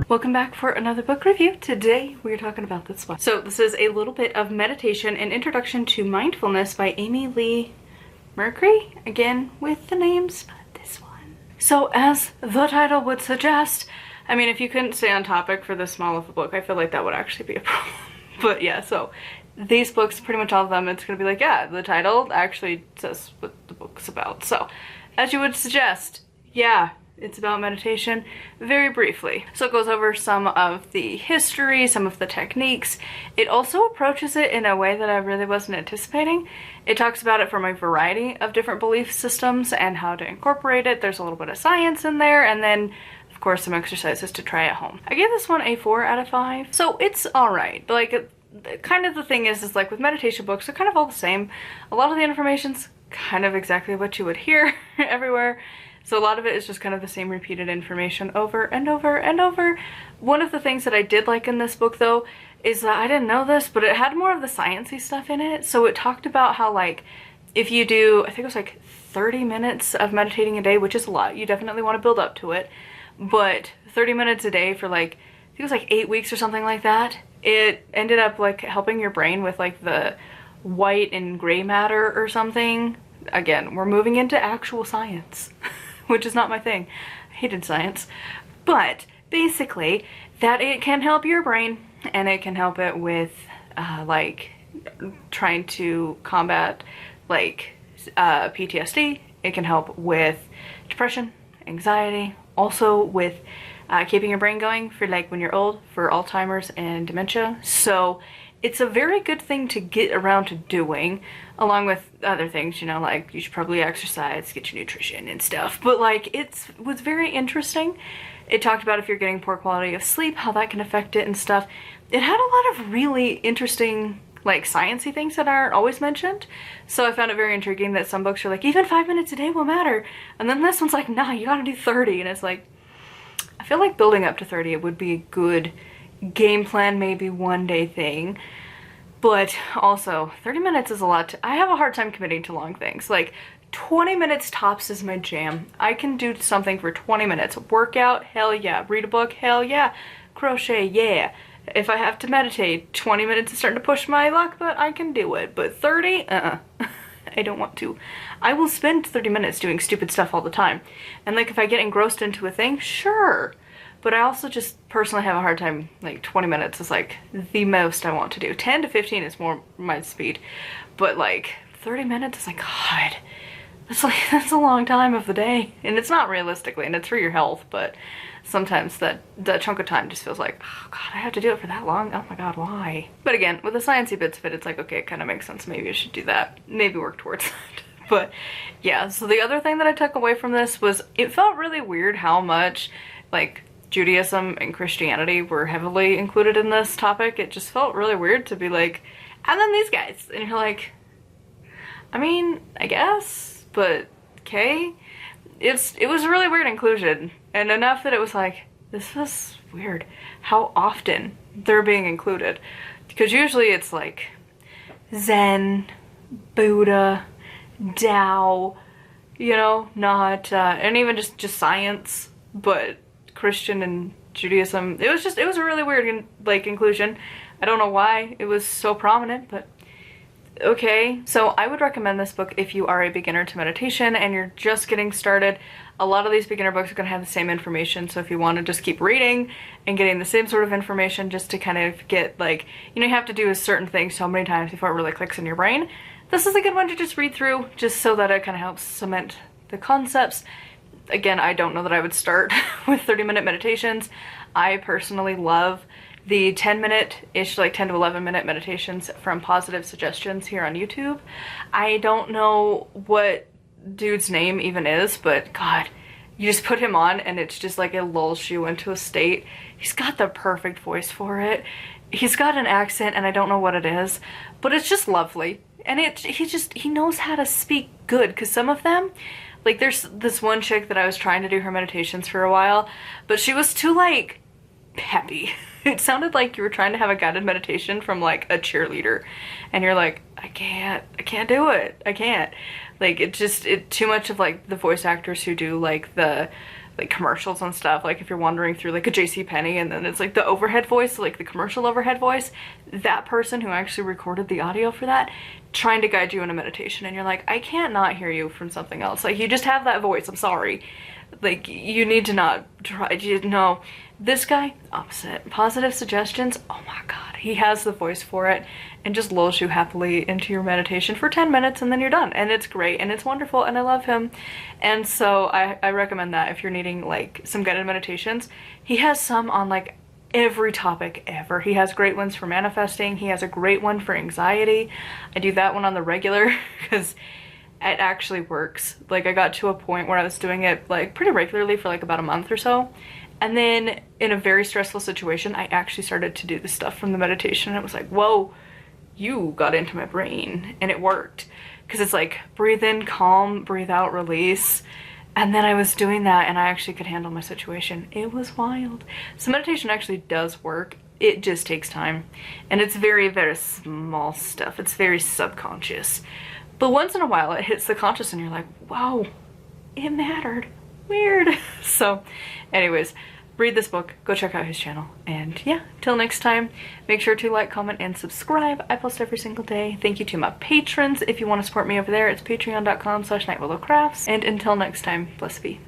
Welcome back for another book review. Today we're talking about this one. So this is a little bit of Meditation and Introduction to Mindfulness by Leigh Mercree. Again, with the names, but this one. So as the title would suggest, I mean, if you couldn't stay on topic for this small of a book, I feel like that would actually be a problem. But yeah, so these books, pretty much all of them, it's gonna be like, yeah, the title actually says what the book's about. So as you would suggest, yeah, it's about meditation very briefly. So it goes over some of the history, some of the techniques. It also approaches it in a way that I really wasn't anticipating. It talks about it from a variety of different belief systems and how to incorporate it. There's a little bit of science in there, and then of course some exercises to try at home. I gave this one a 4 out of 5. So it's alright. Like, kind of the thing is like with meditation books, they're kind of all the same. A lot of the information's kind of exactly what you would hear everywhere. So a lot of it is just kind of the same repeated information over and over and over. One of the things that I did like in this book though is that I didn't know this, but it had more of the sciencey stuff in it. So it talked about how, like, if you do, I think it was like 30 minutes of meditating a day, which is a lot, you definitely want to build up to it, but 30 minutes a day for like, I think it was like 8 weeks or something like that, it ended up like helping your brain with like the white and gray matter or something. Again, we're moving into actual science. Which is not my thing. I hated science. But basically, that it can help your brain, and it can help it with like trying to combat like PTSD. It can help with depression, anxiety, also with keeping your brain going for like when you're old, for Alzheimer's and dementia. So it's a very good thing to get around to doing, along with other things, you know, like you should probably exercise, get your nutrition and stuff. But like, it was very interesting. It talked about if you're getting poor quality of sleep, how that can affect it and stuff. It had a lot of really interesting, like, sciencey things that aren't always mentioned. So I found it very intriguing that some books are like, even 5 minutes a day will matter. And then this one's like, nah, you gotta do 30. And it's like, I feel like building up to 30, it would be a good game plan, maybe one day thing. But also 30 minutes is a lot. I have a hard time committing to long things. Like 20 minutes tops is my jam. I can do something for 20 minutes. Workout, hell yeah. Read a book, hell yeah. Crochet, yeah. If I have to meditate, 20 minutes is starting to push my luck, but I can do it. But 30, I don't want to. I will spend 30 minutes doing stupid stuff all the time. And like if I get engrossed into a thing, sure. But I also just personally have a hard time, like 20 minutes is like the most I want to do. 10 to 15 is more my speed. But like 30 minutes is like, God, that's a long time of the day. And it's not realistically, and it's for your health, but sometimes that chunk of time just feels like, oh God, I have to do it for that long? Oh my God, why? But again, with the sciencey bits of it, it's like, okay, it kind of makes sense. Maybe I should do that. Maybe work towards that. But yeah, so the other thing that I took away from this was it felt really weird how much like Judaism and Christianity were heavily included in this topic. It just felt really weird to be like, and then these guys, and you're like, I mean, I guess, but okay. It was a really weird inclusion, and enough that it was like, this is weird how often they're being included, because usually it's like Zen, Buddha, Tao, you know, not and even just science, but Christian and Judaism. It was a really weird like inclusion. I don't know why it was so prominent, but okay. So I would recommend this book if you are a beginner to meditation and you're just getting started. A lot of these beginner books are going to have the same information, so if you want to just keep reading and getting the same sort of information just to kind of get, like, you know, you have to do a certain thing so many times before it really clicks in your brain, this is a good one to just read through, just so that it kind of helps cement the concepts. Again, I don't know that I would start with 30-minute meditations. I personally love the 10-minute-ish, like 10 to 11-minute meditations from Positive Suggestions here on YouTube. I don't know what dude's name even is, but God, you just put him on and it's just like it lulls you into a state. He's got the perfect voice for it. He's got an accent and I don't know what it is, but it's just lovely. And he knows how to speak good, because some of them, like there's this one chick that I was trying to do her meditations for a while, but she was too like peppy. It sounded like you were trying to have a guided meditation from like a cheerleader, and you're like, I can't do it. I can't. Like, it too much of like the voice actors who do like the like commercials and stuff, like if you're wandering through like a JCPenney and then it's like the overhead voice, like the commercial overhead voice, that person who actually recorded the audio for that trying to guide you in a meditation, and you're like, I can't not hear you from something else. Like, you just have that voice, I'm sorry. Like, you need to not try, you know. This guy, opposite. Positive suggestions, oh my god, he has the voice for it and just lulls you happily into your meditation for 10 minutes and then you're done. And it's great and it's wonderful and I love him. And so I recommend that if you're needing like some guided meditations. He has some on like every topic ever. He has great ones for manifesting. He has a great one for anxiety. I do that one on the regular because it actually works. Like, I got to a point where I was doing it like pretty regularly for like about a month or so. And then in a very stressful situation, I actually started to do the stuff from the meditation. And it was like, whoa, you got into my brain. And it worked. Because it's like, breathe in, calm, breathe out, release. And then I was doing that and I actually could handle my situation. It was wild. So meditation actually does work. It just takes time. And it's very, very small stuff. It's very subconscious. But once in a while it hits the conscious and you're like, wow, it mattered. Weird. So anyways, read this book, go check out his channel, and yeah, till next time, make sure to like, comment, and subscribe. I post every single day. Thank you to my patrons. If you want to support me over there, it's patreon.com/nightwillowcrafts. And until next time, blessed be.